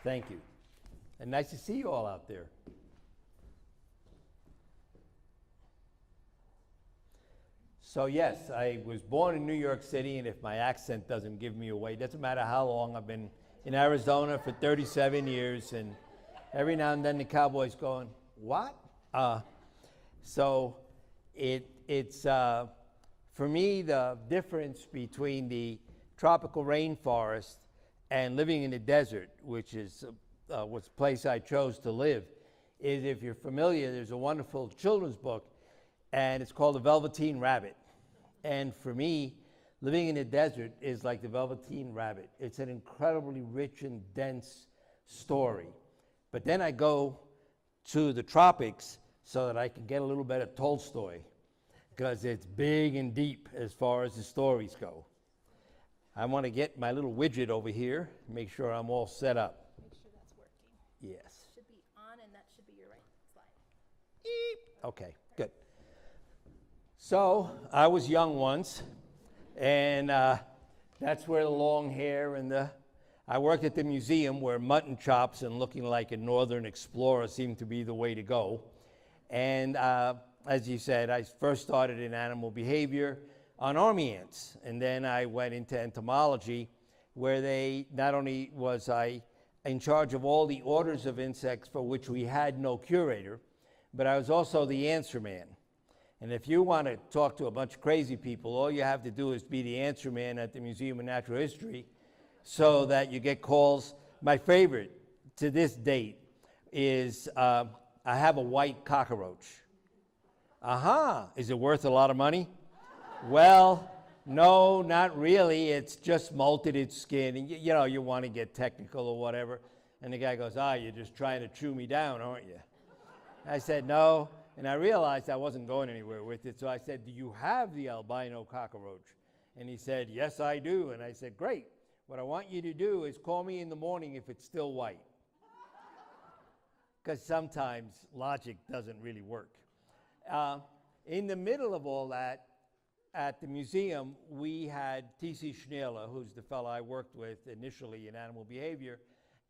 Thank you. And nice to see you all out there. So yes, I was born in New York City, and if my accent doesn't give me away, it doesn't matter how long. I've been in Arizona for 37 years, and every now and then the cowboy's going, what? So it's for me, the difference between the tropical rainforest and living in the desert, which is what's the place I chose to live, is if you're familiar, there's a wonderful children's book, and it's called The Velveteen Rabbit. And for me, living in the desert is like the Velveteen Rabbit. It's an incredibly rich and dense story. But then I go to the tropics so that I can get a little bit of Tolstoy, because it's big and deep as far as the stories go. I want to get my little widget over here, make sure I'm all set up. Make sure that's working. Yes. Should be on, and that should be your right slide. Eep. Okay, good. So I was young once, and that's where the long hair and I worked at the museum where mutton chops and looking like a northern explorer seemed to be the way to go. And as you said, I first started in animal behavior on army ants, and then I went into entomology, where not only was I in charge of all the orders of insects for which we had no curator, but I was also the answer man. And if you want to talk to a bunch of crazy people, all you have to do is be the answer man at the Museum of Natural History, so that you get calls. My favorite to this date is I have a white cockroach. Aha, is it worth a lot of money? Well, no, not really. It's just molted its skin, and you know, you want to get technical or whatever. And the guy goes, you're just trying to chew me down, aren't you? I said, no, and I realized I wasn't going anywhere with it, so I said, do you have the albino cockroach? And he said, yes, I do. And I said, great. What I want you to do is call me in the morning if it's still white. Because sometimes logic doesn't really work. In the middle of all that, at the museum, we had T.C. Schneerler, who's the fellow I worked with initially in animal behavior,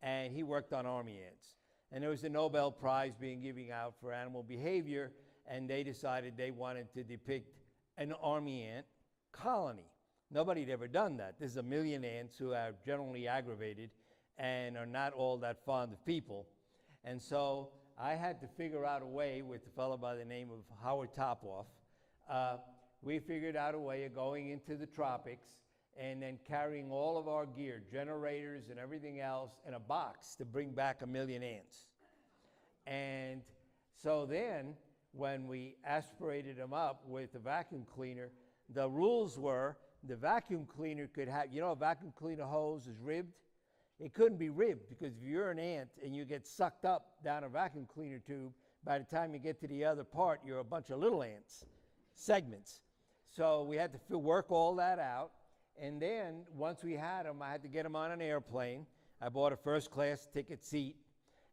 and he worked on army ants. And there was a Nobel Prize being given out for animal behavior, and they decided they wanted to depict an army ant colony. Nobody had ever done that. There's 1 million ants who are generally aggravated and are not all that fond of people. And so I had to figure out a way with a fellow by the name of Howard Topoff. We figured out a way of going into the tropics and then carrying all of our gear, generators and everything else, in a box to bring back 1 million ants. And so then, when we aspirated them up with a vacuum cleaner, the rules were the vacuum cleaner could have, you know, a vacuum cleaner hose is ribbed. It couldn't be ribbed, because if you're an ant and you get sucked up down a vacuum cleaner tube, by the time you get to the other part, you're a bunch of little ants, segments. So we had to work all that out. And then once we had them, I had to get them on an airplane. I bought a first-class ticket seat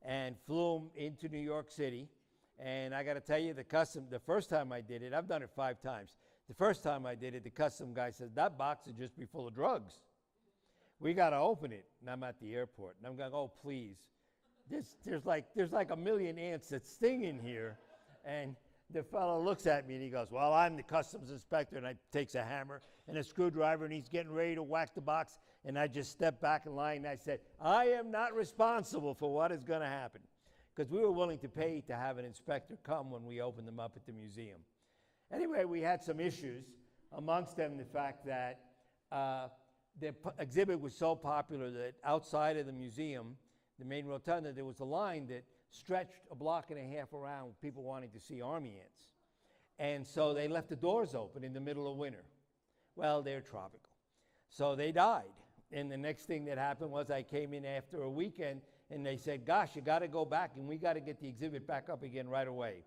and flew them into New York City. And I got to tell you, the first time I did it, I've done it 5 times. The first time I did it, the custom guy says, that box would just be full of drugs. We got to open it. And I'm at the airport, and I'm going, oh, please. There's like 1 million ants that sting in here. And the fellow looks at me, and he goes, well, I'm the customs inspector. And I takes a hammer and a screwdriver, and he's getting ready to whack the box. And I just stepped back in line, and I said, I am not responsible for what is going to happen. Because we were willing to pay to have an inspector come when we opened them up at the museum. Anyway, we had some issues, amongst them the fact that the exhibit was so popular that outside of the museum, the main rotunda, there was a line that stretched 1.5 blocks around with people wanting to see army ants. And so they left the doors open in the middle of winter. Well, they're tropical. So they died. And the next thing that happened was I came in after a weekend, and they said, gosh, you got to go back, and we got to get the exhibit back up again right away.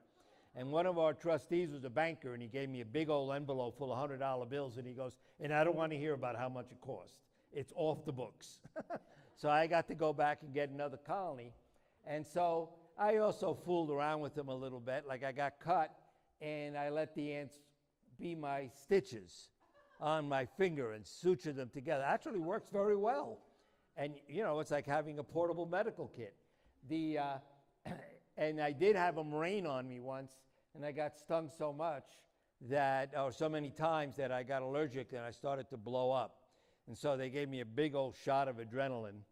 And one of our trustees was a banker, and he gave me a big old envelope full of $100 bills, and he goes, and I don't want to hear about how much it cost. It's off the books. So I got to go back and get another colony. And so I also fooled around with them a little bit. Like, I got cut, and I let the ants be my stitches on my finger and suture them together. Actually works very well. And, you know, it's like having a portable medical kit. The, and I did have them rain on me once, and I got stung so much that, or so many times that I got allergic and I started to blow up. And so they gave me a big old shot of adrenaline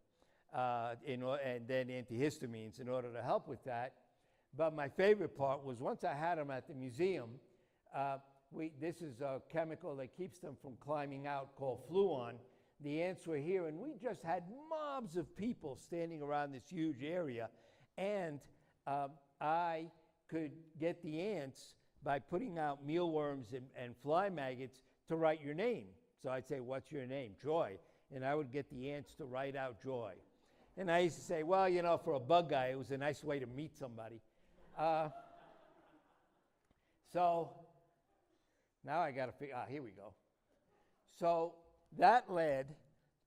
and then antihistamines in order to help with that. But my favorite part was once I had them at the museum, this is a chemical that keeps them from climbing out called fluon. The ants were here, and we just had mobs of people standing around this huge area. And I could get the ants by putting out mealworms and fly maggots to write your name. So I'd say, what's your name? Joy. And I would get the ants to write out Joy. And I used to say, well, you know, for a bug guy, it was a nice way to meet somebody. So now I got to figure, here we go. So that led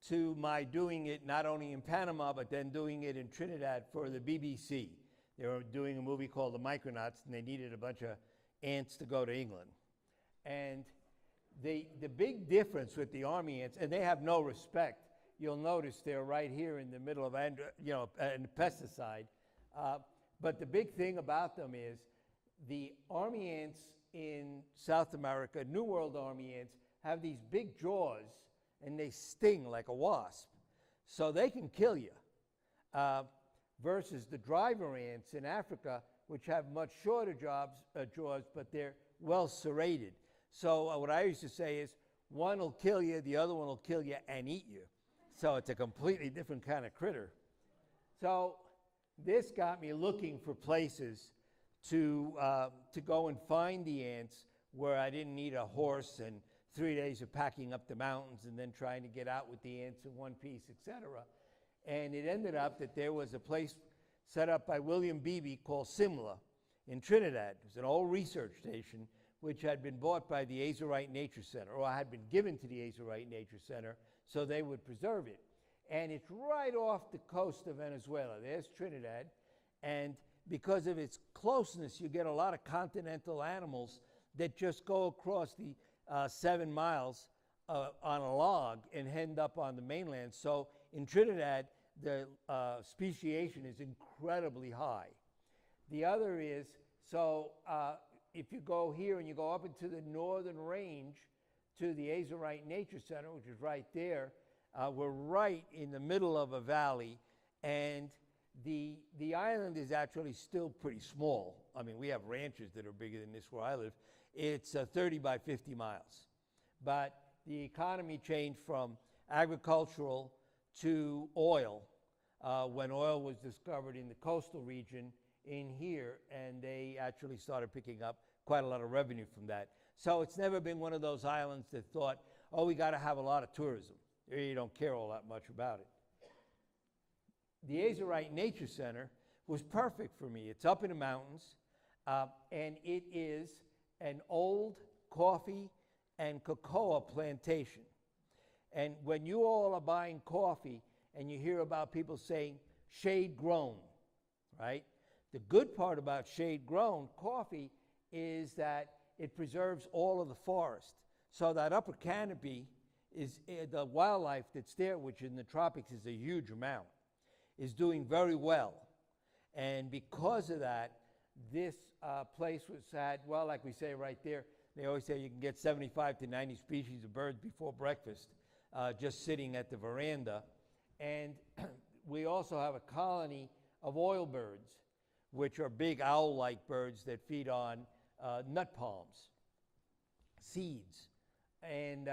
to my doing it not only in Panama, but then doing it in Trinidad for the BBC. They were doing a movie called The Micronauts, and they needed a bunch of ants to go to England. And the big difference with the army ants, and they have no respect. You'll notice they're right here in the middle of, and pesticide. But the big thing about them is the army ants in South America, New World army ants, have these big jaws, and they sting like a wasp. So they can kill you. Versus the driver ants in Africa, which have much shorter jaws, but they're well serrated. So what I used to say is, one will kill you, the other one will kill you and eat you. So it's a completely different kind of critter. So this got me looking for places to go and find the ants where I didn't need a horse and 3 days of packing up the mountains and then trying to get out with the ants in one piece, etc. And it ended up that there was a place set up by William Beebe called Simla in Trinidad. It was an old research station which had been bought by the Azomite Nature Center, or had been given to the Azomite Nature Center so they would preserve it. And it's right off the coast of Venezuela. There's Trinidad. And because of its closeness, you get a lot of continental animals that just go across the 7 miles on a log and end up on the mainland. So in Trinidad, the speciation is incredibly high. The other is, if you go here and you go up into the northern range to the Azomite Nature Center, which is right there, we're right in the middle of a valley, and the island is actually still pretty small. I mean, we have ranches that are bigger than this where I live. It's 30 by 50 miles. But the economy changed from agricultural to oil when oil was discovered in the coastal region in here, and they actually started picking up quite a lot of revenue from that. So it's never been one of those islands that thought, oh, we got to have a lot of tourism. You don't care all that much about it. The Azomite Nature Center was perfect for me. It's up in the mountains, and it is an old coffee and cocoa plantation. And when you all are buying coffee and you hear about people saying shade grown, right? The good part about shade grown coffee is that it preserves all of the forest. So that upper canopy is the wildlife that's there, which in the tropics is a huge amount, is doing very well. And because of that, this place had, well, like we say right there, they always say you can get 75 to 90 species of birds before breakfast, just sitting at the veranda. And we also have a colony of oil birds, which are big owl-like birds that feed on nut palms, seeds. And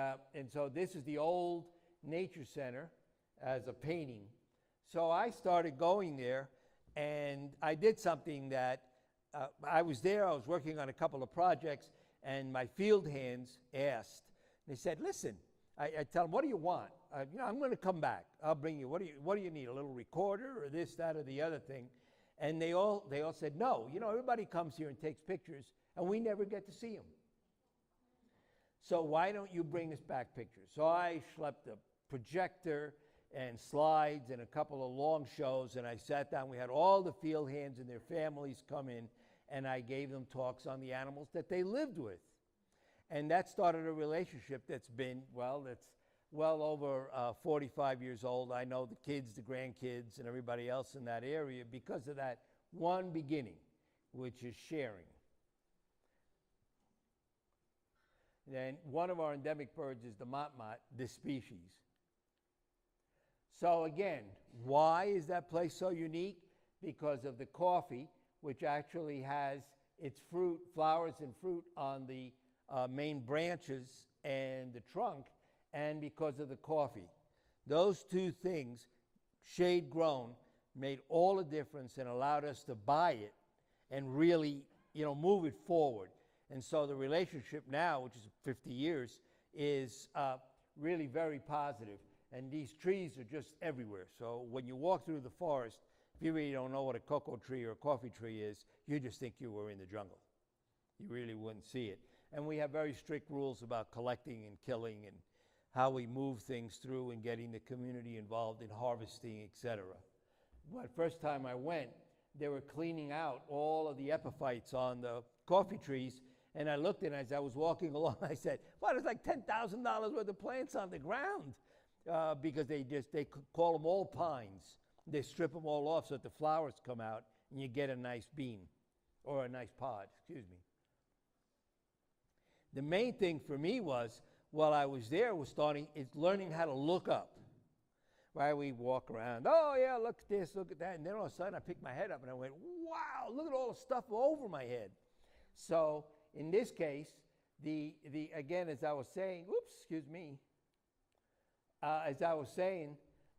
so this is the old nature center as a painting. So I started going there, and I did something that I was there, I was working on a couple of projects, and my field hands asked, they said, listen, I tell them, what do you want? I'm going to come back. I'll bring you, what do you need, a little recorder or this, that, or the other thing? And they all said, no, everybody comes here and takes pictures, and we never get to see them. So why don't you bring us back pictures? So I schlepped a projector and slides and a couple of long shows, and I sat down. We had all the field hands and their families come in, and I gave them talks on the animals that they lived with. And that started a relationship that's been, well, that's well over 45 years old. I know the kids, the grandkids, and everybody else in that area because of that one beginning, which is sharing. Then one of our endemic birds is the Moth, this species. So again, why is that place so unique? Because of the coffee, which actually has its fruit, flowers and fruit on the main branches and the trunk, and because of the coffee. Those two things, shade grown, made all the difference and allowed us to buy it and really, move it forward. And so the relationship now, which is 50 years, is really very positive. And these trees are just everywhere. So when you walk through the forest, if you really don't know what a cocoa tree or a coffee tree is, you just think you were in the jungle. You really wouldn't see it. And we have very strict rules about collecting and killing and how we move things through and getting the community involved in harvesting, etc. But first time I went, they were cleaning out all of the epiphytes on the coffee trees. And I looked at it as I was walking along. I said, "Wow, there's like $10,000 worth of plants on the ground," because they call them all pines. They strip them all off so that the flowers come out, and you get a nice bean or a nice pod. Excuse me. The main thing for me was, while I was there, was learning how to look up. Right, we walk around. Oh yeah, look at this, look at that, and then all of a sudden I picked my head up and I went, "Wow, look at all the stuff over my head." So in this case, again, as I was saying, as I was saying,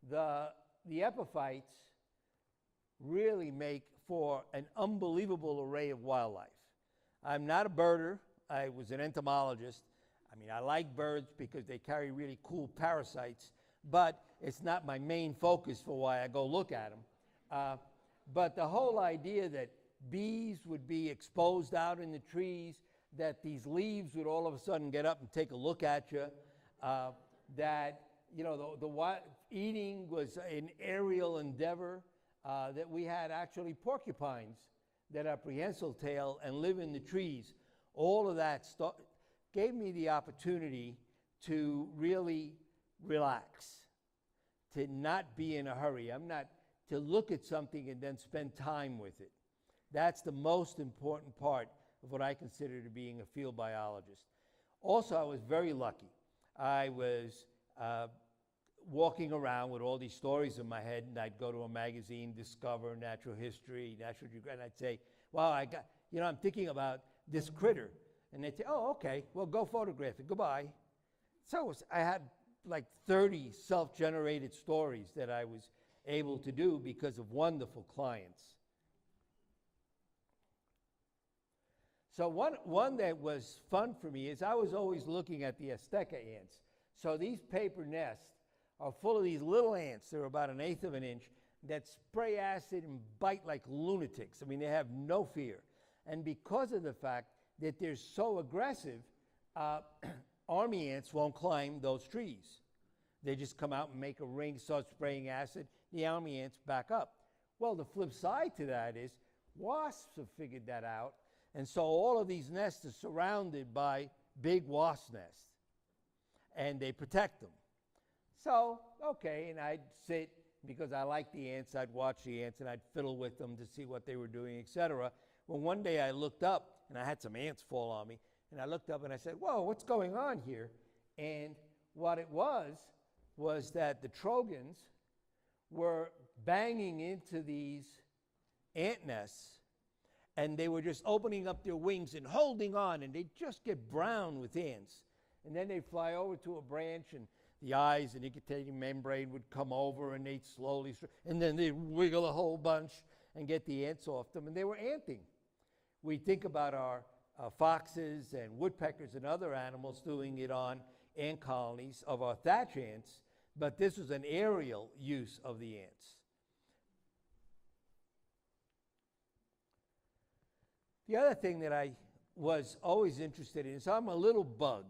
the epiphytes really make for an unbelievable array of wildlife. I'm not a birder. I was an entomologist. I mean, I like birds because they carry really cool parasites, but it's not my main focus for why I go look at them. But the whole idea that bees would be exposed out in the trees, that these leaves would all of a sudden get up and take a look at you, that the eating was an aerial endeavor, that we had actually porcupines that are prehensile tail and live in the trees. All of that gave me the opportunity to really relax, to not be in a hurry. To look at something and then spend time with it. That's the most important part of what I consider to being a field biologist. Also, I was very lucky. I was walking around with all these stories in my head, and I'd go to a magazine, Discover, Natural History, National Geographic, and I'd say, "Wow, I'm thinking about this critter." And they'd say, "Oh, okay, well, go photograph it, goodbye." So I had like 30 self-generated stories that I was able to do because of wonderful clients. So one that was fun for me is I was always looking at the Azteca ants. So these paper nests are full of these little ants. They're about 1/8 of an inch that spray acid and bite like lunatics. I mean, they have no fear. And because of the fact that they're so aggressive, army ants won't climb those trees. They just come out and make a ring, start spraying acid. The army ants back up. Well, the flip side to that is wasps have figured that out. And so all of these nests are surrounded by big wasp nests. And they protect them. So, okay, and I'd sit, because I like the ants, I'd watch the ants and I'd fiddle with them to see what they were doing, etc. Well, one day I looked up and I had some ants fall on me. And I looked up and I said, "Whoa, what's going on here?" And what it was that the trogons were banging into these ant nests, and they were just opening up their wings and holding on, and they'd just get brown with ants. And then they'd fly over to a branch, and the eyes and nictitating membrane would come over, and they'd slowly, and then they'd wiggle a whole bunch and get the ants off them, and they were anting. We think about our foxes and woodpeckers and other animals doing it on ant colonies of our thatch ants, but this was an aerial use of the ants. The other thing that I was always interested in is I'm a little bug,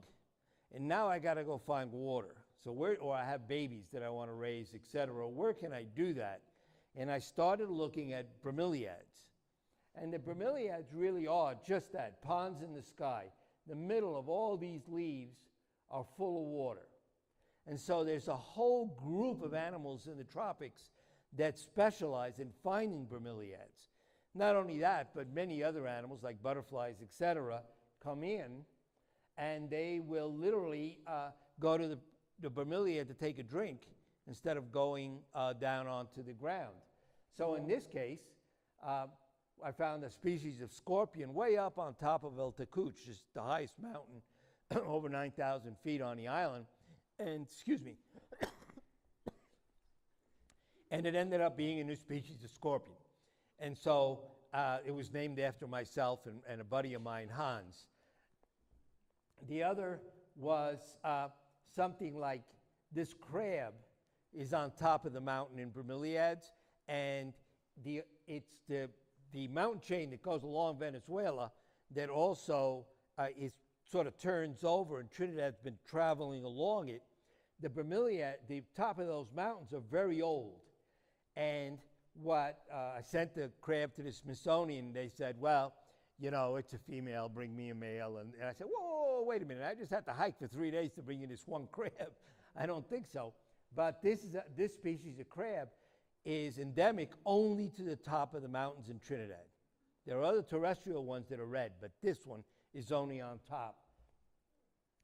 and now I got to go find water. So or I have babies that I want to raise, etc. Where can I do that? And I started looking at bromeliads. And the bromeliads really are just that, ponds in the sky. The middle of all these leaves are full of water. And so there's a whole group of animals in the tropics that specialize in finding bromeliads. Not only that, but many other animals like butterflies, etc., come in, and they will literally go to the bromeliad to take a drink instead of going down onto the ground. So in this case, I found a species of scorpion way up on top of El Tecuch, just the highest mountain, over 9,000 feet on the island. And, excuse me, and it ended up being a new species of scorpion. And so it was named after myself and a buddy of mine, Hans. The other was something like this crab is on top of the mountain in Bromeliads, and it's the mountain chain that goes along Venezuela that also is sort of turns over, and Trinidad's been traveling along it. The Bromeliad, the top of those mountains are very old. And what I sent the crab to the Smithsonian, they said, well, you know, it's a female, bring me a male. And I said, whoa, wait a minute, I just had to hike for 3 days to bring you this one crab. I don't think so. But this species of crab is endemic only to the top of the mountains in Trinidad. There are other terrestrial ones that are red, but this one is only on top.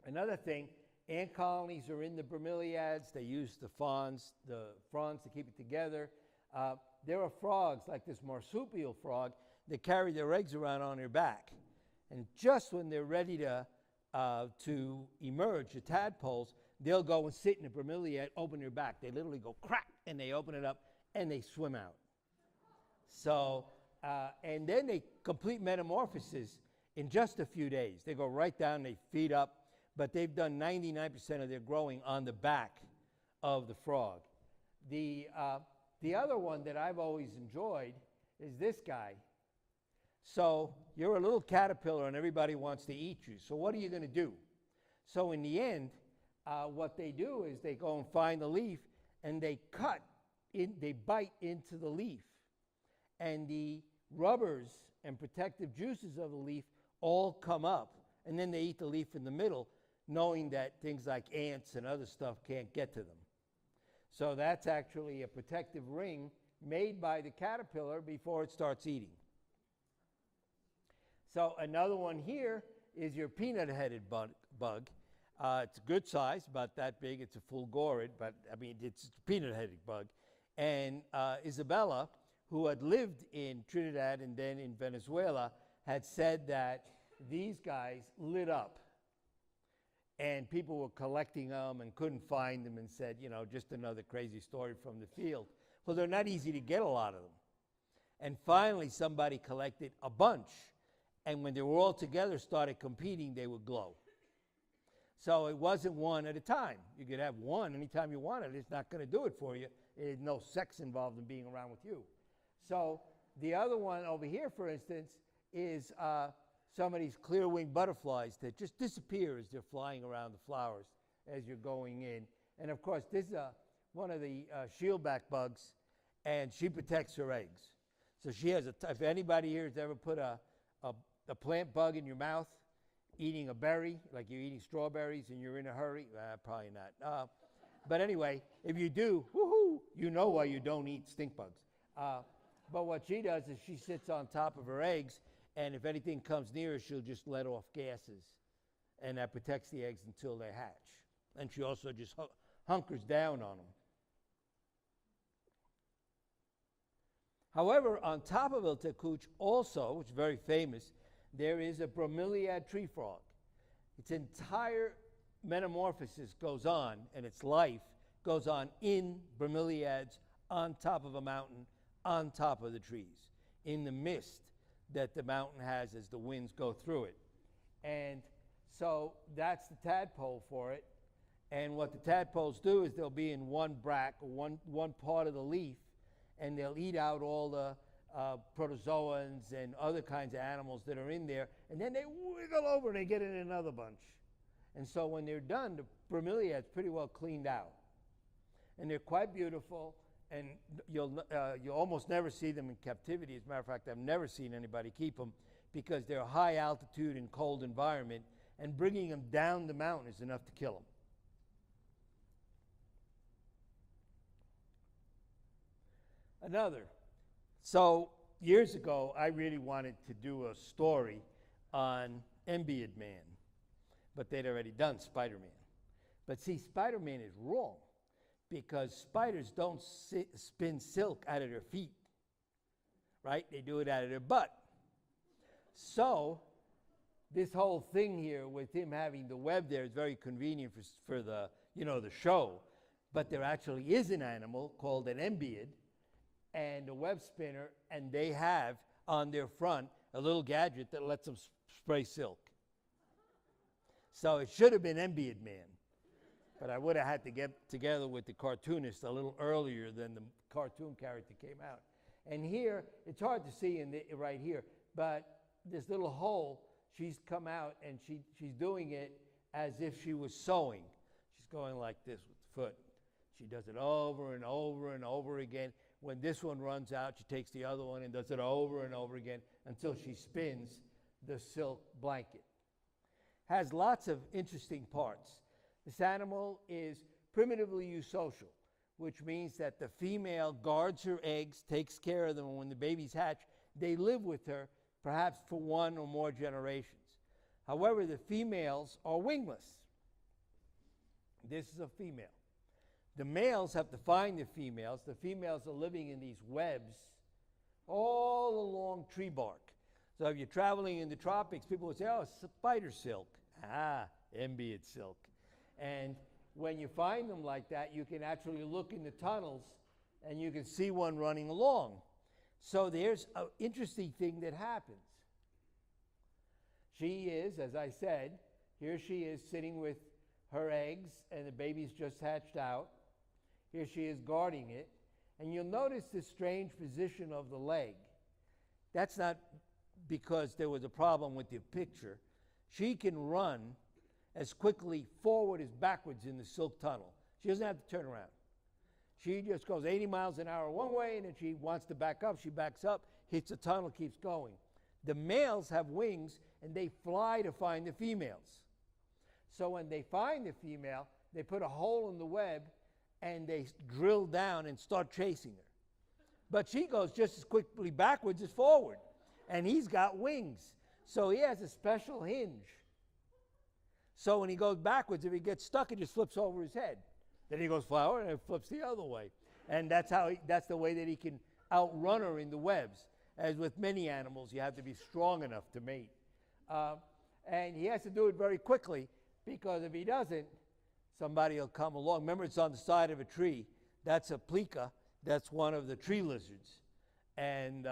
Another thing, ant colonies are in the bromeliads. They use the fronds to keep it together. There are frogs, like this marsupial frog, that carry their eggs around on their back. And just when they're ready to emerge, the tadpoles, they'll go and sit in the bromeliad, open their back. They literally go crack, and they open it up, and they swim out. So, and then they complete metamorphosis in just a few days. They go right down, they feed up, but they've done 99% of their growing on the back of the frog. The other one that I've always enjoyed is this guy. So you're a little caterpillar and everybody wants to eat you. So what are you going to do? So in the end, what they do is they go and find the leaf and they they bite into the leaf. And the rubbers and protective juices of the leaf all come up. And then they eat the leaf in the middle, knowing that things like ants and other stuff can't get to them. So that's actually a protective ring made by the caterpillar before it starts eating. So another one here is your peanut-headed bug. It's a good size, about that big. It's a fulgorid, but I mean, it's a peanut-headed bug. And Isabella, who had lived in Trinidad and then in Venezuela, had said that these guys lit up. And people were collecting them and couldn't find them and said, you know, just another crazy story from the field. Well, they're not easy to get a lot of them. And finally, somebody collected a bunch. And when they were all together, started competing, they would glow. So it wasn't one at a time. You could have one anytime you wanted. It's not going to do it for you. There's no sex involved in being around with you. So the other one over here, for instance, is some of these clear-winged butterflies that just disappear as they're flying around the flowers as you're going in. And of course, this is one of the shieldback bugs, and she protects her eggs. So she has if anybody here has ever put a plant bug in your mouth, eating a berry, like you're eating strawberries and you're in a hurry, probably not. But anyway, if you do, woohoo, you know why you don't eat stink bugs. But what she does is she sits on top of her eggs, and if anything comes near her, she'll just let off gases. And that protects the eggs until they hatch. And she also just hunkers down on them. However, on top of El Tecuch also, which is very famous, there is a bromeliad tree frog. Its entire metamorphosis goes on, and its life goes on in bromeliads on top of a mountain, on top of the trees, in the mist that the mountain has as the winds go through it. And so that's the tadpole for it. And what the tadpoles do is they'll be in one bract, or one part of the leaf, and they'll eat out all the protozoans and other kinds of animals that are in there, and then they wiggle over and they get in another bunch. And so when they're done, the bromeliad's pretty well cleaned out. And they're quite beautiful, and you'll almost never see them in captivity. As a matter of fact, I've never seen anybody keep them because they're a high altitude and cold environment, and bringing them down the mountain is enough to kill them. Another. So years ago, I really wanted to do a story on Envied Man, but they'd already done Spider-Man. But see, Spider-Man is wrong because spiders don't spin silk out of their feet, right? They do it out of their butt. So this whole thing here with him having the web there is very convenient for the, the show. But there actually is an animal called an Envied and a web spinner, and they have on their front a little gadget that lets them spray silk. So it should have been Envied Man. But I would have had to get together with the cartoonist a little earlier than the cartoon character came out. And here, it's hard to see right here, but this little hole, she's come out and she's doing it as if she was sewing. She's going like this with the foot. She does it over and over and over again. When this one runs out, she takes the other one and does it over and over again until she spins the silk blanket. Has lots of interesting parts. This animal is primitively eusocial, which means that the female guards her eggs, takes care of them, and when the babies hatch, they live with her, perhaps for one or more generations. However, the females are wingless. This is a female. The males have to find the females. The females are living in these webs all along tree bark. So if you're traveling in the tropics, people would say, oh, spider silk. Ah, Envied silk. And when you find them like that, you can actually look in the tunnels and you can see one running along. So there's an interesting thing that happens. She is, as I said, here she is sitting with her eggs and the baby's just hatched out. Here she is guarding it. And you'll notice this strange position of the leg. That's not because there was a problem with the picture. She can run as quickly forward as backwards in the silk tunnel. She doesn't have to turn around. She just goes 80 miles an hour one way, and then she wants to back up. She backs up, hits the tunnel, keeps going. The males have wings, and they fly to find the females. So when they find the female, they put a hole in the web, and they drill down and start chasing her. But she goes just as quickly backwards as forward, and he's got wings. So he has a special hinge. So when he goes backwards, if he gets stuck, it just flips over his head. Then he goes forward and it flips the other way. And that's the way that he can outrun her in the webs. As with many animals, you have to be strong enough to mate. And he has to do it very quickly, because if he doesn't, somebody will come along. Remember, it's on the side of a tree. That's a plica. That's one of the tree lizards. And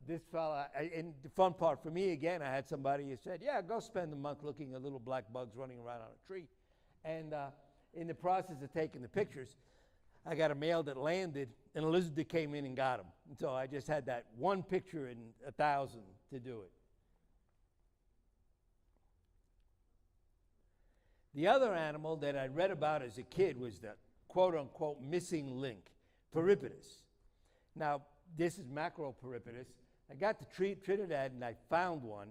this fella, and the fun part for me, again, I had somebody who said, yeah, go spend a month looking at little black bugs running around on a tree. And in the process of taking the pictures, I got a male that landed, and a lizard that came in and got him. And so I just had that one picture in 1,000 to do it. The other animal that I read about as a kid was the quote-unquote missing link, Peripatus. Now, this is Macroperipatus. I got to Trinidad and I found one,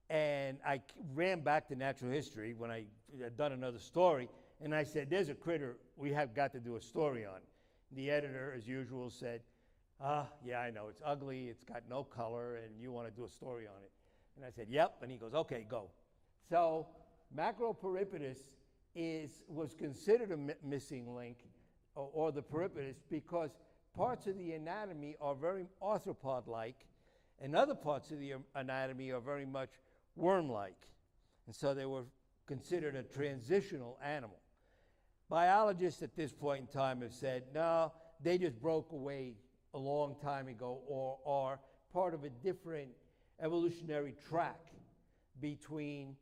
and I ran back to natural history when I had done another story, and I said, there's a critter we have got to do a story on. The editor, as usual, said, yeah, I know, it's ugly, it's got no color, and you want to do a story on it. And I said, yep, and he goes, okay, go. So Macroperipatus was considered a missing link, or the peripatus, because parts of the anatomy are very arthropod-like, and other parts of the anatomy are very much worm-like. And so they were considered a transitional animal. Biologists at this point in time have said, no, they just broke away a long time ago, or are part of a different evolutionary track between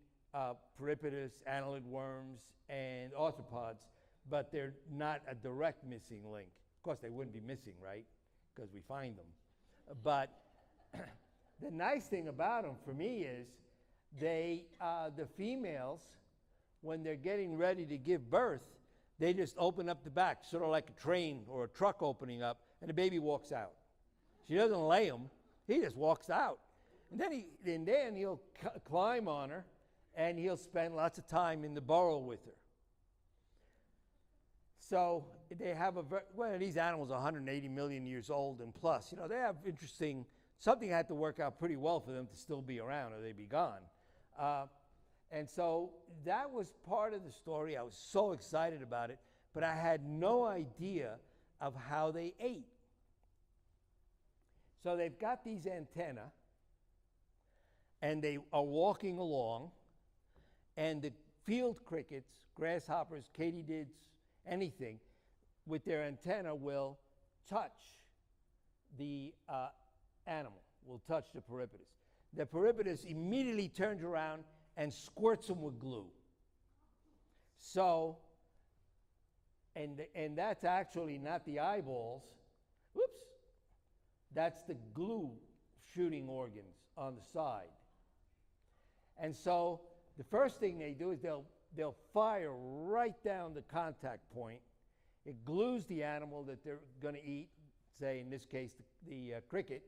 peripatus, annelid worms, and arthropods, but they're not a direct missing link. Of course, they wouldn't be missing, right? Because we find them. But the nice thing about them for me is the females, when they're getting ready to give birth, they just open up the back, sort of like a train or a truck opening up, and the baby walks out. She doesn't lay him, he just walks out. And then he'll climb on her, and he'll spend lots of time in the burrow with her. So they have well, these animals are 180 million years old and plus. You know, they have something had to work out pretty well for them to still be around or they'd be gone. And so that was part of the story. I was so excited about it, but I had no idea of how they ate. So they've got these antennae, and they are walking along, and the field crickets, grasshoppers, katydids, anything, with their antenna will touch the animal, will touch the peripatus. The peripatus immediately turns around and squirts them with glue. So, and that's actually not the eyeballs. Whoops. That's the glue shooting organs on the side. And so the first thing they do is they'll fire right down the contact point. It glues the animal that they're going to eat, say in this case the cricket,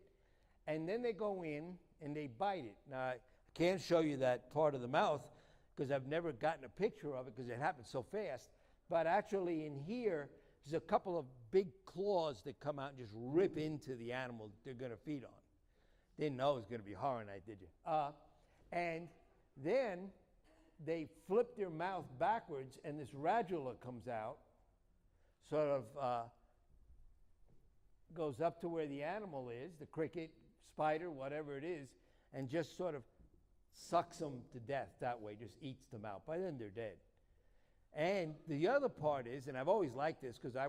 and then they go in and they bite it. Now, I can't show you that part of the mouth because I've never gotten a picture of it because it happens so fast. But actually in here, there's a couple of big claws that come out and just rip into the animal that they're going to feed on. Didn't know it was going to be horror night, did you? And then they flip their mouth backwards and this radula comes out, sort of goes up to where the animal is, the cricket, spider, whatever it is, and just sort of sucks them to death that way, just eats them out. By then they're dead. And the other part is, and I've always liked this because I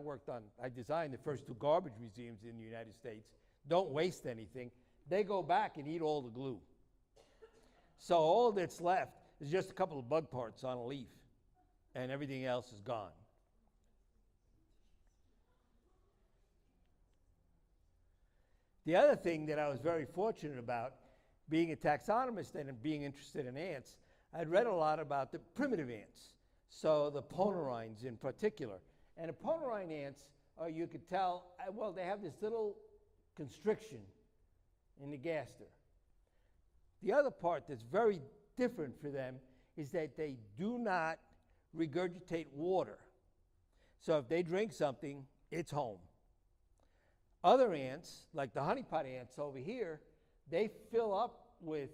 designed the first 2 garbage museums in the United States, don't waste anything. They go back and eat all the glue. So all that's left is just a couple of bug parts on a leaf, and everything else is gone. The other thing that I was very fortunate about, being a taxonomist and being interested in ants, I'd read a lot about the primitive ants, so the ponerines in particular. And the ponerine ants, you could tell, well, they have this little constriction in the gaster. The other part that's very different for them is that they do not regurgitate water. So if they drink something, it's home. Other ants, like the honeypot ants over here, they fill up with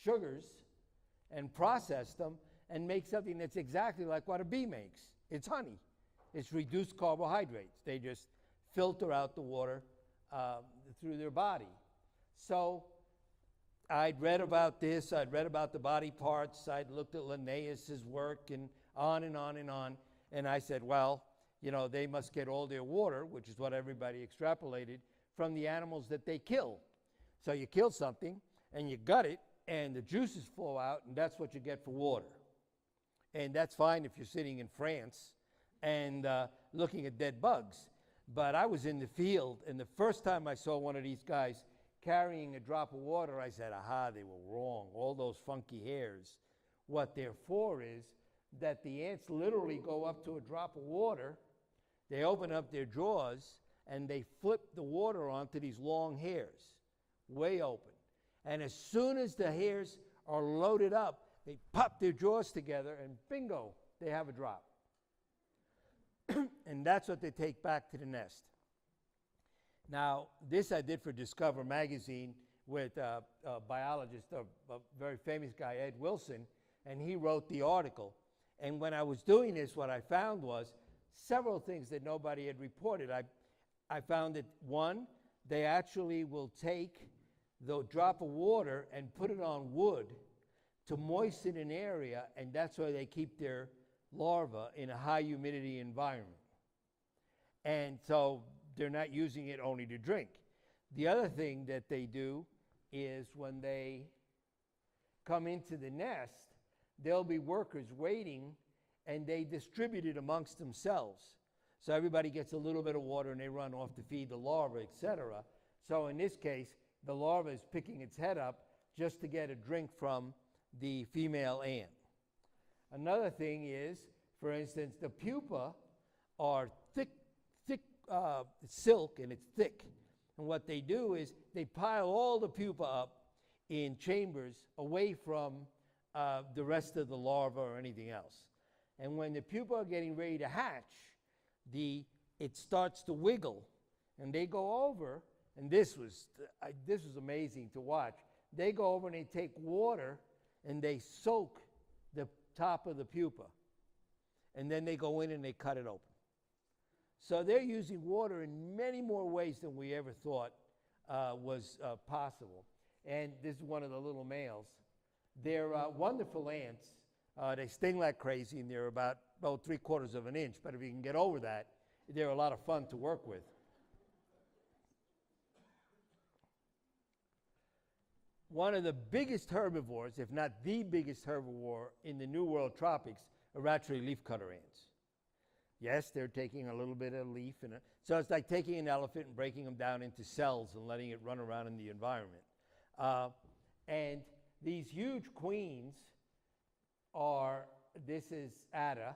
sugars and process them and make something that's exactly like what a bee makes. It's honey. It's reduced carbohydrates. They just filter out the water through their body. So I'd read about this. I'd read about the body parts. I'd looked at Linnaeus's work and on and on and on. And I said, well, you know, they must get all their water, which is what everybody extrapolated, from the animals that they kill. So you kill something, and you gut it, and the juices flow out, and that's what you get for water. And that's fine if you're sitting in France and looking at dead bugs. But I was in the field, and the first time I saw one of these guys carrying a drop of water, I said, aha, they were wrong. All those funky hairs. What they're for is that the ants literally go up to a drop of water, they open up their jaws, and they flip the water onto these long hairs, way open. And as soon as the hairs are loaded up, they pop their jaws together, and bingo, they have a drop. And that's what they take back to the nest. Now, this I did for Discover magazine with a biologist, a very famous guy, Ed Wilson, and he wrote the article. And when I was doing this, what I found was several things that nobody had reported. I found that, one, they actually will take the drop of water and put it on wood to moisten an area, and that's why they keep their larvae in a high humidity environment. And so they're not using it only to drink. The other thing that they do is when they come into the nest, there'll be workers waiting, and they distribute it amongst themselves. So everybody gets a little bit of water, and they run off to feed the larva, etc. So in this case, the larva is picking its head up just to get a drink from the female ant. Another thing is, for instance, the pupa are thick silk, and it's thick. And what they do is they pile all the pupa up in chambers away from the rest of the larva or anything else. And when the pupa are getting ready to hatch, it starts to wiggle, and they go over, and this was amazing to watch. They go over and they take water and they soak the top of the pupa, and then they go in and they cut it open. So they're using water in many more ways than we ever thought was possible. And this is one of the little males. They're wonderful ants. They sting like crazy, and they're about 3/4 of an inch, but if you can get over that, they're a lot of fun to work with. One of the biggest herbivores, if not the biggest herbivore in the New World tropics, are actually leafcutter ants. Yes, they're taking a little bit of leaf, so it's like taking an elephant and breaking them down into cells and letting it run around in the environment. And these huge queens this is Atta,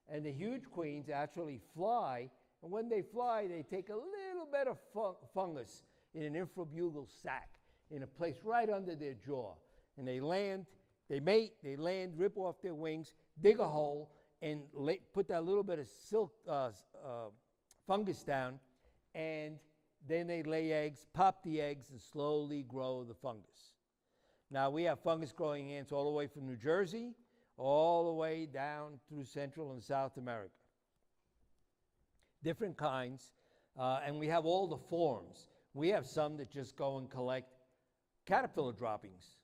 and the huge queens actually fly, and when they fly, they take a little bit of fungus in an infrabugal sac in a place right under their jaw, and they land, they mate, they land, rip off their wings, dig a hole, and put that little bit of silk fungus down, and then they lay eggs, pop the eggs, and slowly grow the fungus. Now, we have fungus-growing ants all the way from New Jersey, all the way down through Central and South America. Different kinds, and we have all the forms. We have some that just go and collect caterpillar droppings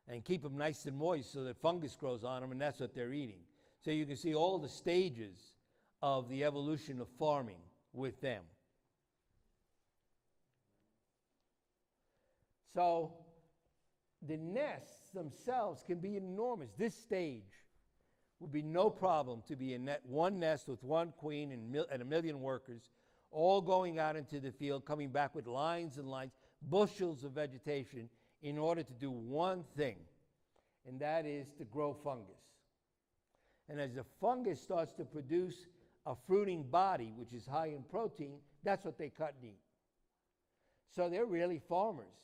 and keep them nice and moist so that fungus grows on them, and that's what they're eating. So you can see all the stages of the evolution of farming with them. So the nests themselves can be enormous. This stage would be no problem to be one nest with one queen and a million workers, all going out into the field, coming back with lines and lines, bushels of vegetation, in order to do one thing, and that is to grow fungus. And as the fungus starts to produce a fruiting body, which is high in protein, that's what they cut and eat. So they're really farmers.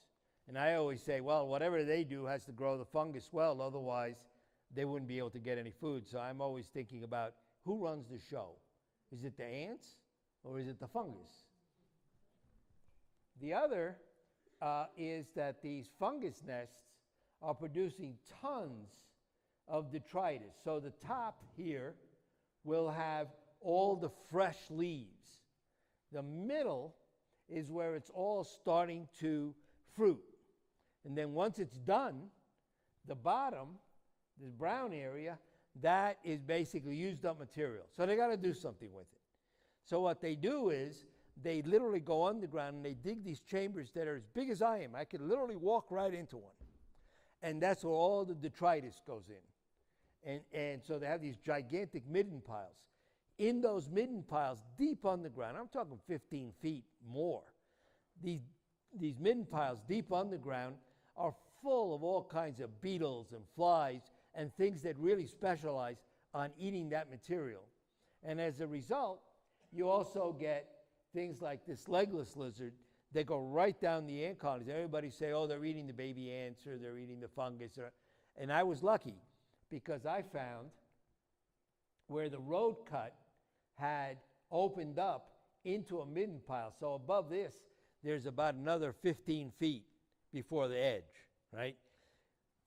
And I always say, well, whatever they do has to grow the fungus well, otherwise they wouldn't be able to get any food. So I'm always thinking about who runs the show. Is it the ants or is it the fungus? The other is that these fungus nests are producing tons of detritus. So the top here will have all the fresh leaves. The middle is where it's all starting to fruit. And then once it's done, the bottom, this brown area, that is basically used up material. So they got to do something with it. So what they do is they literally go underground and they dig these chambers that are as big as I am. I could literally walk right into one. And that's where all the detritus goes in. And so they have these gigantic midden piles. In those midden piles, deep underground, I'm talking 15 feet more, these midden piles deep underground are full of all kinds of beetles and flies and things that really specialize on eating that material. And as a result, you also get things like this legless lizard that go right down the ant colonies. Everybody say, oh, they're eating the baby ants or they're eating the fungus. And I was lucky because I found where the road cut had opened up into a midden pile. So above this, there's about another 15 feet before the edge, right?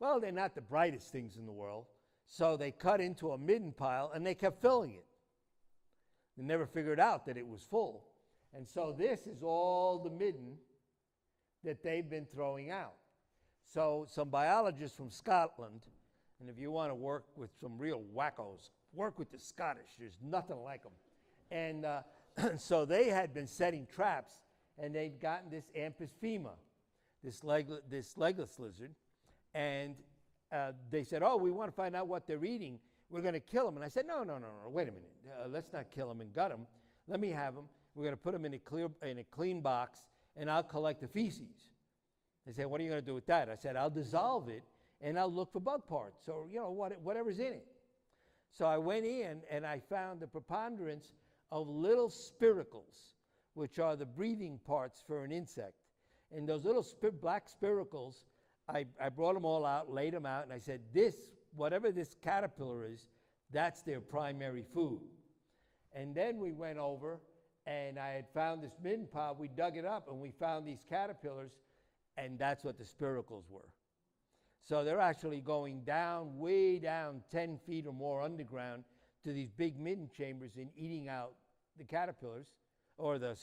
Well, they're not the brightest things in the world, so they cut into a midden pile and they kept filling it. They never figured out that it was full. And so this is all the midden that they've been throwing out. So some biologists from Scotland, and if you want to work with some real wackos, work with the Scottish. There's nothing like them. And so they had been setting traps, and they'd gotten this Amphifema, this legless lizard, and they said, oh, we want to find out what they're eating. We're going to kill them. And I said, no, wait a minute. Let's not kill them and gut them. Let me have them. We're going to put them in a clean box, and I'll collect the feces. They said, what are you going to do with that? I said, I'll dissolve it, and I'll look for bug parts, or whatever's in it. So I went in, and I found the preponderance of little spiracles, which are the breathing parts for an insect. And those little black spiracles, I brought them all out, laid them out, and I said, whatever this caterpillar is, that's their primary food. And then we went over, and I had found this midden pod. We dug it up, and we found these caterpillars, and that's what the spiracles were. So they're actually going down, way down 10 feet or more underground to these big midden chambers and eating out the caterpillars, or the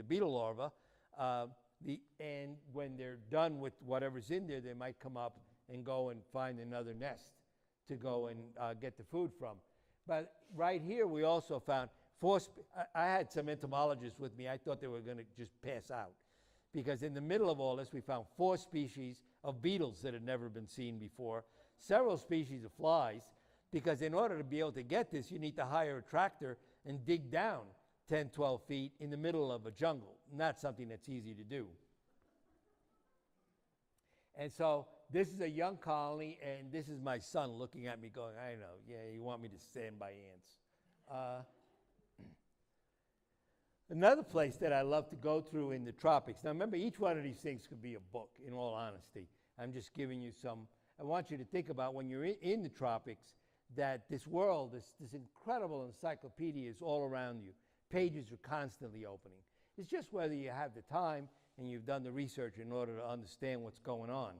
beetle larvae. And when they're done with whatever's in there, they might come up and go and find another nest to go and get the food from. But right here, we also found I had some entomologists with me. I thought they were going to just pass out, because in the middle of all this, we found 4 species of beetles that had never been seen before, several species of flies, because in order to be able to get this, you need to hire a tractor and dig down 10, 12 feet in the middle of a jungle. Not something that's easy to do. And so this is a young colony, and this is my son looking at me going, I know, yeah, you want me to stand by ants. Another place that I love to go through in the tropics. Now remember, each one of these things could be a book, in all honesty. I'm just giving you some. I want you to think about when you're in the tropics, that this world, this incredible encyclopedia is all around you. Pages are constantly opening. It's just whether you have the time and you've done the research in order to understand what's going on.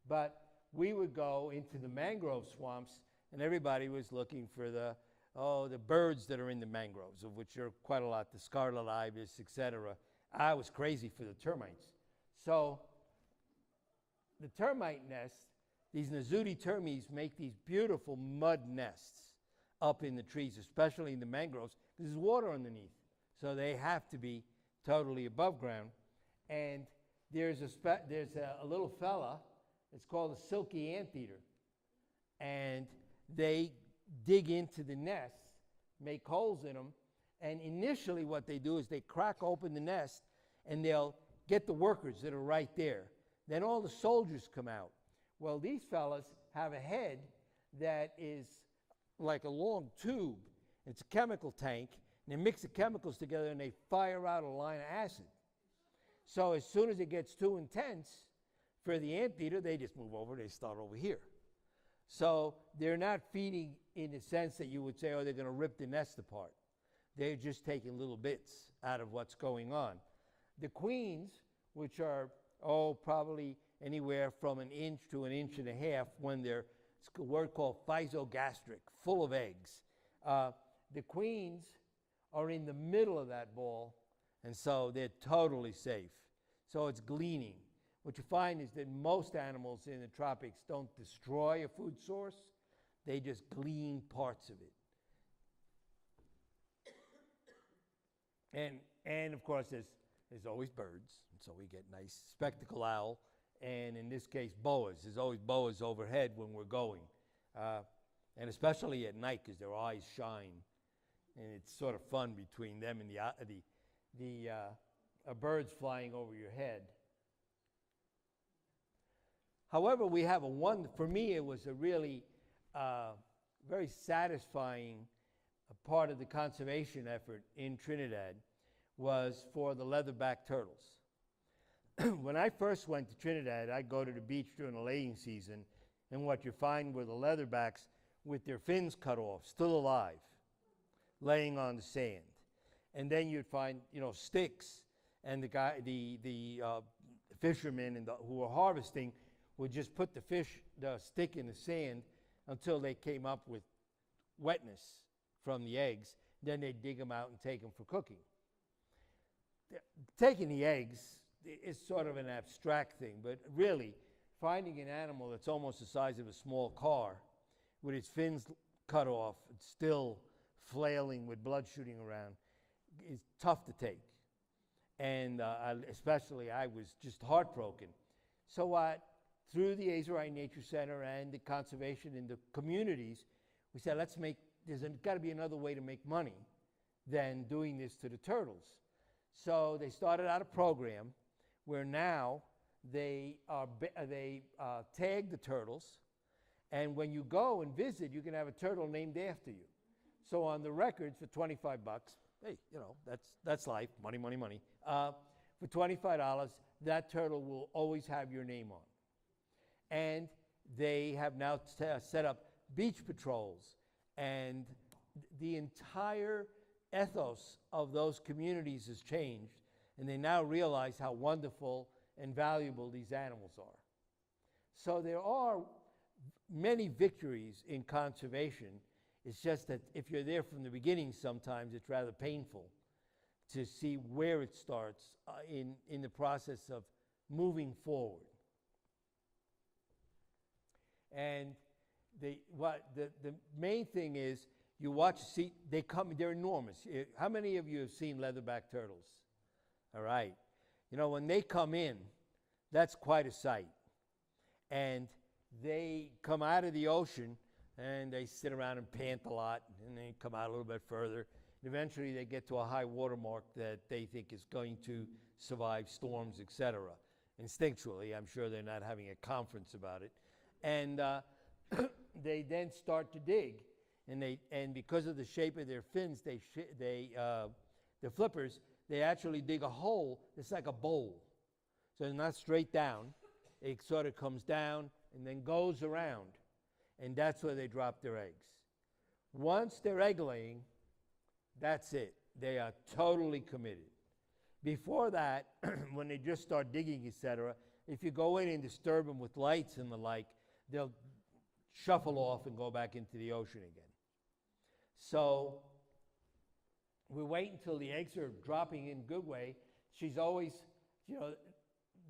But we would go into the mangrove swamps, and everybody was looking for the birds that are in the mangroves, of which there are quite a lot, the scarlet ibis, etc. I was crazy for the termites. So the termite nest, these Nazuti termes make these beautiful mud nests up in the trees, especially in the mangroves, because there's water underneath. So they have to be totally above ground. And there's a little fella, it's called a silky anteater. And they dig into the nests, make holes in them, and initially what they do is they crack open the nest, and they'll get the workers that are right there. Then all the soldiers come out. Well, these fellas have a head that is like a long tube. It's a chemical tank, and they mix the chemicals together, and they fire out a line of acid. So as soon as it gets too intense for the anteater, they just move over, they start over here. So they're not feeding in the sense that you would say, oh, they're going to rip the nest apart. They're just taking little bits out of what's going on. The queens, which are, probably anywhere from an inch to an inch and a half, when they're, it's a word called physogastric, full of eggs. The queens are in the middle of that ball, and so they're totally safe. So it's gleaning. What you find is that most animals in the tropics don't destroy a food source, they just glean parts of it. And of course, there's always birds, and so we get nice spectacle owl, and in this case, boas. There's always boas overhead when we're going, and especially at night, because their eyes shine, and it's sort of fun between them and the birds flying over your head. However, we have for me, it was a really very satisfying part of the conservation effort in Trinidad was for the leatherback turtles. When I first went to Trinidad, I'd go to the beach during the laying season, and what you find were the leatherbacks with their fins cut off, still alive, laying on the sand. And then you'd find, sticks, and the fishermen who were harvesting would just put the stick in the sand until they came up with wetness from the eggs. Then they'd dig them out and take them for cooking. Taking the eggs is sort of an abstract thing, but really, finding an animal that's almost the size of a small car with its fins cut off, it's still flailing with blood shooting around, is tough to take. And especially, I was just heartbroken. So through the Azomite Nature Center and the conservation in the communities, we said, there's got to be another way to make money than doing this to the turtles. So they started out a program where now they tag the turtles, and when you go and visit, you can have a turtle named after you. So on the records for $25, hey, that's life, money, money, money. For $25, that turtle will always have your name on. And they have now set up beach patrols, and the entire ethos of those communities has changed, and they now realize how wonderful and valuable these animals are. So there are many victories in conservation. It's just that if you're there from the beginning, sometimes it's rather painful to see where it starts in the process of moving forward. And the main thing is, you watch, see, they're enormous. How many of you have seen leatherback turtles? All right. You know, when they come in, that's quite a sight. And they come out of the ocean, and they sit around and pant a lot, and they come out a little bit further. And eventually, they get to a high water mark that they think is going to survive storms, etc. Instinctually, I'm sure they're not having a conference about it. And they then start to dig. And because of the shape of their fins, the flippers, they actually dig a hole. It's like a bowl. So it's not straight down. It sort of comes down and then goes around. And that's where they drop their eggs. Once they're egg laying, that's it. They are totally committed. Before that, when they just start digging, etc., if you go in and disturb them with lights and the like, they'll shuffle off and go back into the ocean again. So we wait until the eggs are dropping in good way. She's always, you know,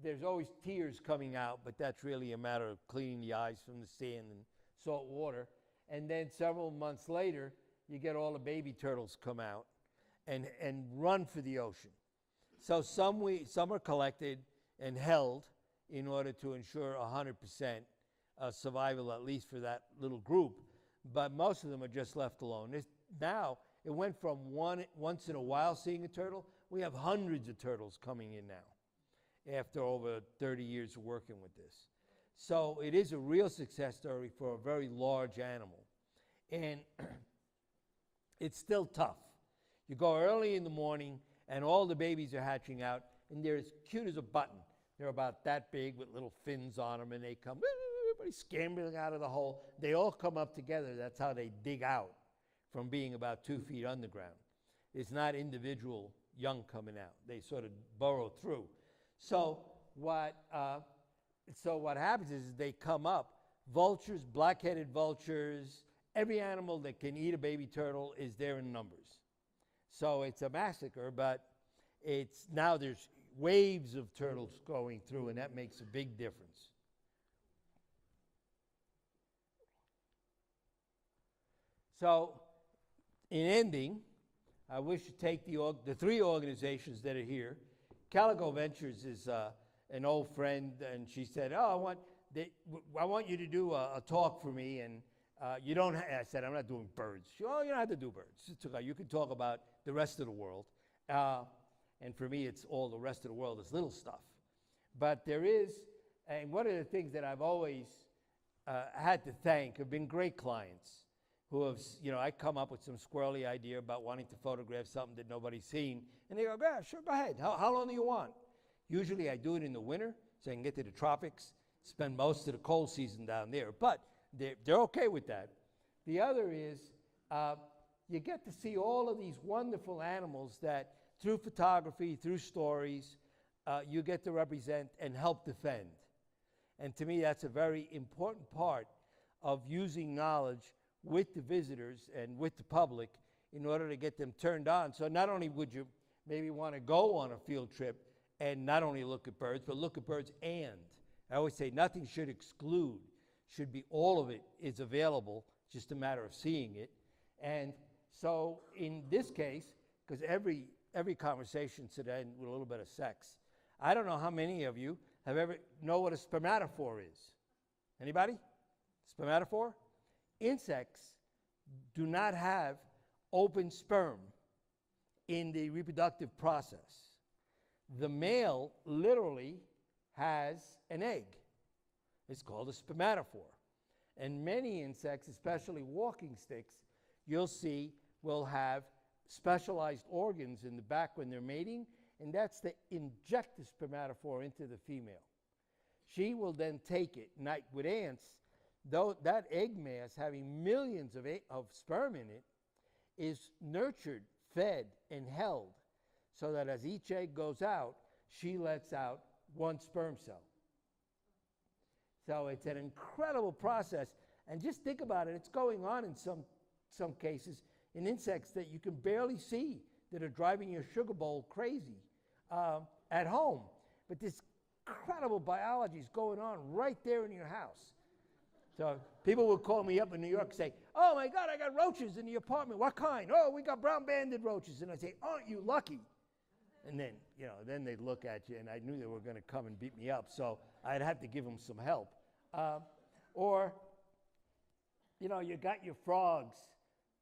there's always tears coming out, but that's really a matter of cleaning the eyes from the sand and salt water. And then several months later, you get all the baby turtles come out and run for the ocean. So some are collected and held in order to ensure 100% survival, at least for that little group. But most of them are just left alone. Now, it went from once in a while seeing a turtle. We have hundreds of turtles coming in now after over 30 years of working with this. So it is a real success story for a very large animal. And it's still tough. You go early in the morning, and all the babies are hatching out, and they're as cute as a button. They're about that big with little fins on them, and they come, everybody scrambling out of the hole. They all come up together. That's how they dig out from being about 2 feet underground. It's not individual young coming out. They sort of burrow through. So what happens is they come up. Vultures, black-headed vultures, every animal that can eat a baby turtle is there in numbers. So it's a massacre, but now there's waves of turtles going through, and that makes a big difference. So in ending, I wish to take the three organizations that are here. Calico Ventures is an old friend, and she said, "Oh, I want you to do a talk for me." And you don't. I said, "I'm not doing birds." She, "Oh, you don't have to do birds. It's okay. You can talk about the rest of the world." And for me, it's all the rest of the world is little stuff. But there is, and one of the things that I've always had to thank have been great clients who have, I come up with some squirrely idea about wanting to photograph something that nobody's seen, and they go, "Yeah, sure, go ahead. How long do you want?" Usually I do it in the winter so I can get to the tropics, spend most of the cold season down there. But they're okay with that. The other is you get to see all of these wonderful animals that through photography, through stories, you get to represent and help defend. And to me, that's a very important part of using knowledge with the visitors and with the public in order to get them turned on. So not only would you maybe want to go on a field trip and not only look at birds, but look at birds and. I always say nothing should exclude. Should be all of it is available, just a matter of seeing it. And so in this case, because every conversation should end with a little bit of sex. I don't know how many of you have ever know what a spermatophore is. Anybody? Spermatophore? Insects do not have open sperm in the reproductive process. The male literally has an egg. It's called a spermatophore. And many insects, especially walking sticks, you'll see will have specialized organs in the back when they're mating, and that's to inject the spermatophore into the female. She will then take it. Like with ants, though that egg mass having millions of sperm in it is nurtured fed and held, so that as each egg goes out, she lets out one sperm cell. So it's an incredible process. And just think about it, it's going on in some cases in insects that you can barely see, that are driving your sugar bowl crazy at home. But this incredible biology is going on right there in your house. So people will call me up in New York and say, oh my God, I got roaches in the apartment. What kind? Oh, we got brown-banded roaches. And I say, aren't you lucky? And then, then they'd look at you, and I knew they were going to come and beat me up, so I'd have to give them some help. Or, you got your frogs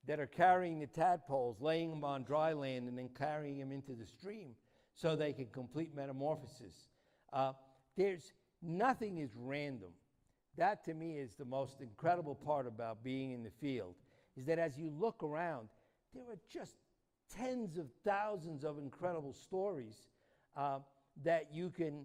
that are carrying the tadpoles, laying them on dry land, and then carrying them into the stream so they can complete metamorphosis. Nothing is random. That, to me, is the most incredible part about being in the field, is that as you look around, there are just tens of thousands of incredible stories that you can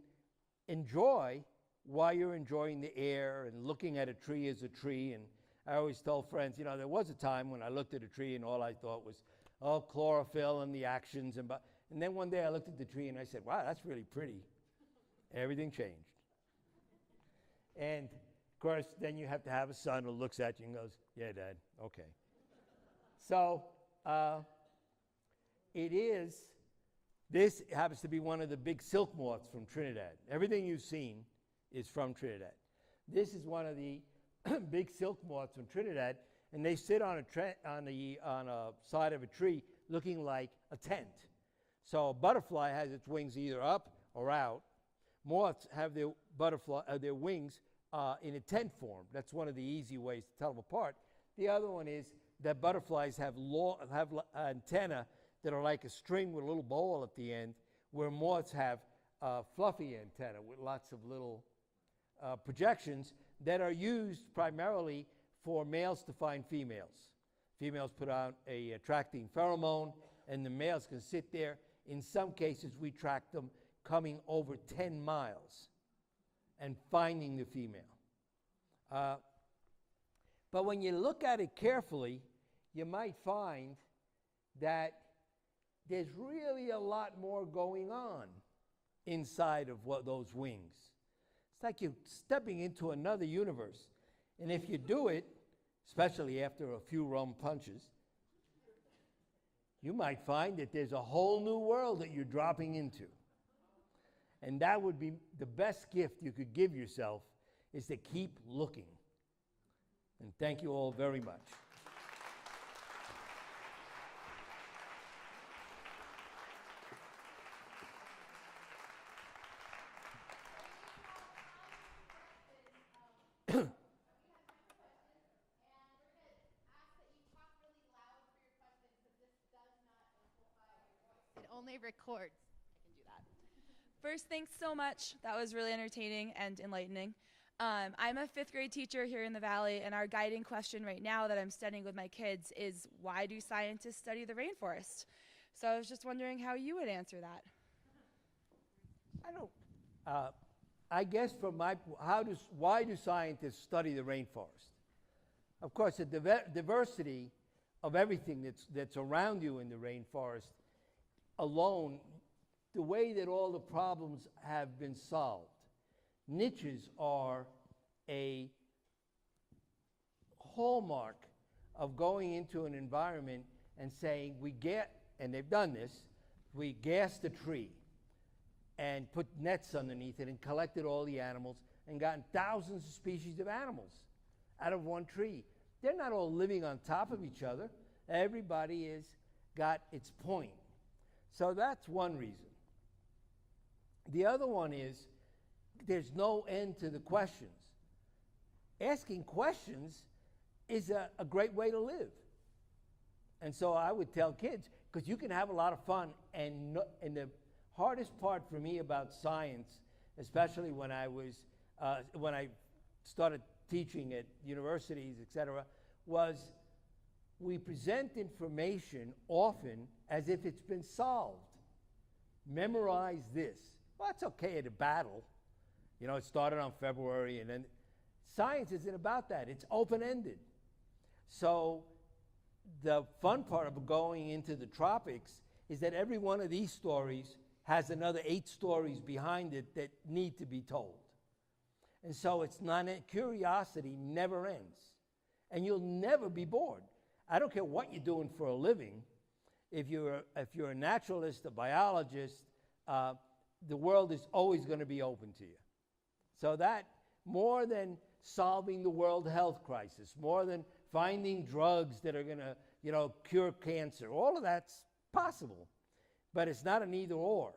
enjoy while you're enjoying the air and looking at a tree as a tree. And I always tell friends, there was a time when I looked at a tree and all I thought was, oh, chlorophyll and the actions. And then one day I looked at the tree and I said, wow, that's really pretty. Everything changed. And, of course, then you have to have a son who looks at you and goes, yeah, Dad, okay. So this happens to be one of the big silk moths from Trinidad. Everything you've seen is from Trinidad. This is one of the big silk moths from Trinidad, and they sit on a side of a tree looking like a tent. So a butterfly has its wings either up or out. Moths have their wings in a tent form. That's one of the easy ways to tell them apart. The other one is that butterflies have antennae that are like a string with a little bowl at the end, where moths have fluffy antennae with lots of little projections that are used primarily for males to find females. Females put out a attracting pheromone, and the males can sit there. In some cases, we track them coming over 10 miles and finding the female. But when you look at it carefully, you might find that there's really a lot more going on inside of those wings. It's like you're stepping into another universe. And if you do it, especially after a few rum punches, you might find that there's a whole new world that you're dropping into. And that would be the best gift you could give yourself, is to keep looking. And thank you all very much. It only records. I can do that. First, thanks so much. That was really entertaining and enlightening. I'm a 5th grade teacher here in the Valley, and our guiding question right now that I'm studying with my kids is, why do scientists study the rainforest? So I was just wondering how you would answer that. I guess from why do scientists study the rainforest? Of course, the diversity of everything that's around you in the rainforest alone, the way that all the problems have been solved. Niches are a hallmark of going into an environment and saying, and they've done this, we gassed a tree and put nets underneath it and collected all the animals and gotten thousands of species of animals out of one tree. They're not all living on top of each other. Everybody has got its point. So that's one reason. The other one is, there's no end to the questions. Asking questions is a great way to live. And so I would tell kids, because you can have a lot of fun, and the hardest part for me about science, especially when I started teaching at universities, etc., was we present information often as if it's been solved. Memorize this. Well, it's okay at a battle. It started on February, and then science isn't about that. It's open-ended. So the fun part of going into the tropics is that every one of these stories has another 8 stories behind it that need to be told. And so it's not, curiosity never ends. And you'll never be bored. I don't care what you're doing for a living. If you're a naturalist, a biologist, the world is always going to be open to you. So that, more than solving the world health crisis, more than finding drugs that are going to, cure cancer, all of that's possible. But it's not an either or.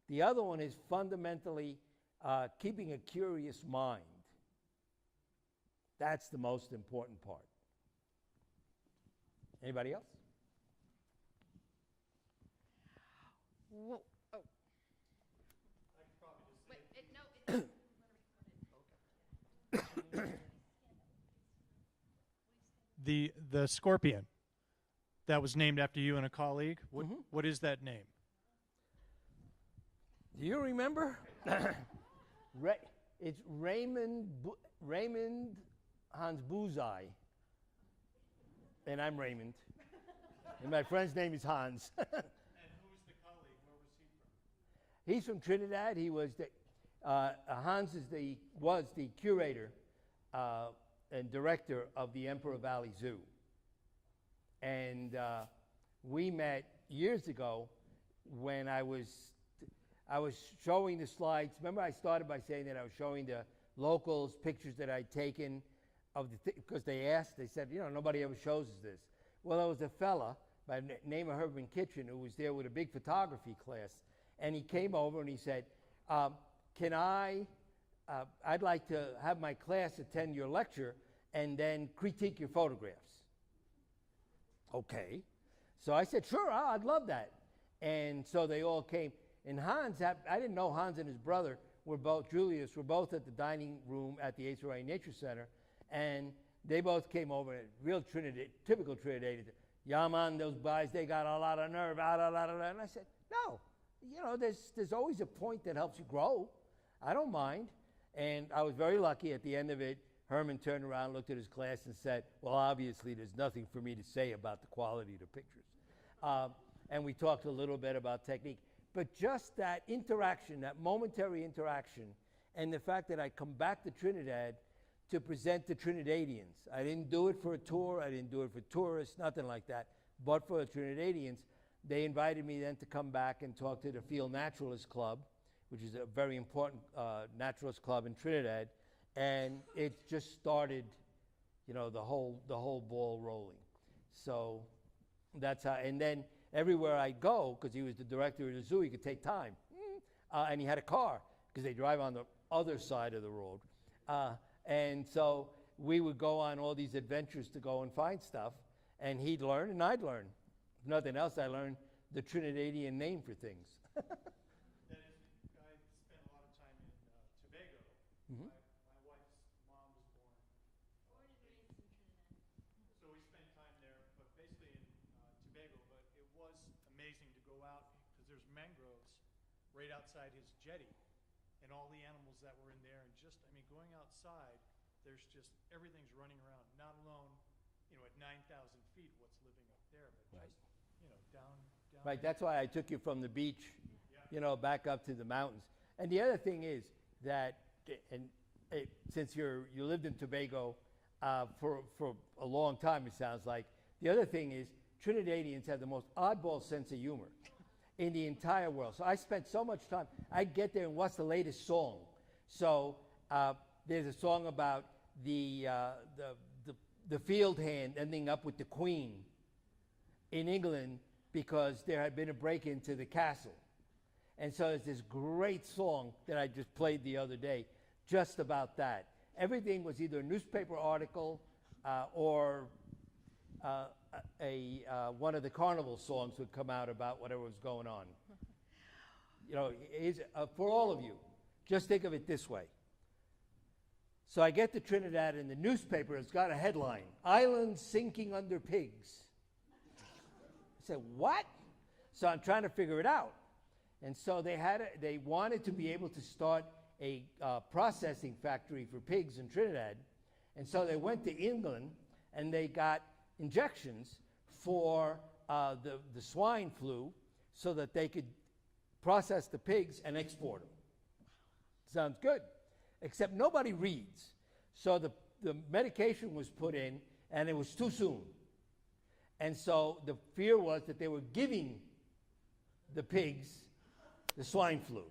The other one is fundamentally keeping a curious mind. That's the most important part. Anybody else? Whoa. Oh. Wait, The scorpion that was named after you and a colleague. What is that name? Do you remember? It's Raymond Hans Bullseye. And I'm Raymond. And my friend's name is Hans. And who's the colleague? Where was he from? He's from Trinidad. He was Hans was the curator and director of the Emperor Valley Zoo. And we met years ago when I was showing the slides. Remember, I started by saying that I was showing the locals pictures that I'd taken of because they said, nobody ever shows us this. Well, there was a fella by the name of Herman Kitchen who was there with a big photography class, and he came over and he said, I'd like to have my class attend your lecture and then critique your photographs. Okay. So I said, sure, I'd love that. And so they all came. And Hans, I didn't know Hans and his brother Julius were both at the dining room at the HRA Nature Center. And they both came over, real typical Trinidadian. Yeah, man, those guys, they got a lot of nerve. And I said, no, there's always a point that helps you grow. I don't mind. And I was very lucky at the end of it. Herman turned around, looked at his class, and said, well, obviously, there's nothing for me to say about the quality of the pictures. And we talked a little bit about technique. But just that interaction, that momentary interaction, and the fact that I come back to Trinidad to present to Trinidadians. I didn't do it for a tour. I didn't do it for tourists, nothing like that. But for the Trinidadians, they invited me then to come back and talk to the Field Naturalist Club, which is a very important naturalist club in Trinidad. And it just started, the whole ball rolling. So that's how, and then everywhere I go, because he was the director of the zoo, he could take time. And he had a car, because they drive on the other side of the road. And so we would go on all these adventures to go and find stuff, and he'd learn and I'd learn. If nothing else, I learned the Trinidadian name for things. I spent a lot of time in Tobago. Mm-hmm. My wife's mom was born and raised in Trinidad. So we spent time there, but basically in Tobago. But it was amazing to go out because there's mangroves right outside his jetty. And all the animals that were in there, and going outside, there's just, everything's running around, not alone, at 9,000 feet, what's living up there, but Right. just, down. Right, that's why I took you from the beach, Yeah. Back up to the mountains. And the other thing is that, since you lived in Tobago for a long time, it sounds like, the other thing is Trinidadians have the most oddball sense of humor in the entire world. So I spent so much time. I'd get there and what's the latest song? So there's a song about the field hand ending up with the queen in England because there had been a break into the castle. And so there's this great song that I just played the other day just about that. Everything was either a newspaper article or one of the carnival songs would come out about whatever was going on. For all of you, just think of it this way. So I get to Trinidad and the newspaper has got a headline, Island Sinking Under Pigs. I said, what? So I'm trying to figure it out. And so they wanted to be able to start a processing factory for pigs in Trinidad. And so they went to England and they got injections for the swine flu so that they could process the pigs and export them. Sounds good. Except nobody reads. So the medication was put in, and it was too soon. And so the fear was that they were giving the pigs the swine flu.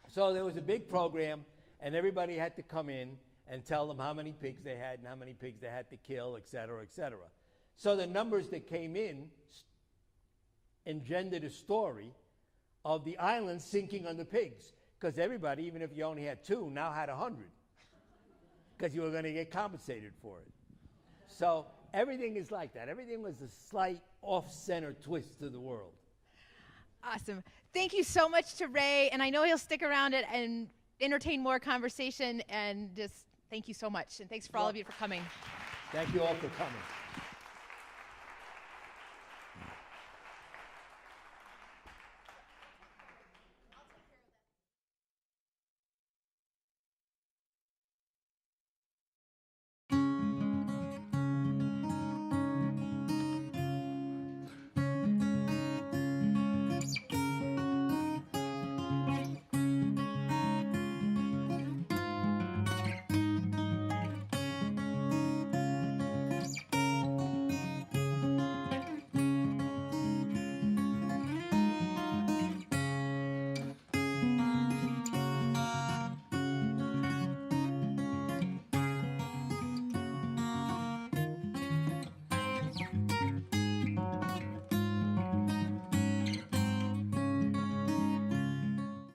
So there was a big program, and everybody had to come in and tell them how many pigs they had and how many pigs they had to kill, et cetera, et cetera. So the numbers that came in engendered a story of the island sinking under pigs, because everybody, even if you only had 2, now had 100, because you were going to get compensated for it. So everything is like that. Everything was a slight off-center twist to the world. Awesome. Thank you so much to Ray, and I know he'll stick around and entertain more conversation, and just thank you so much, and thanks for all of you for coming. Thank you all for coming.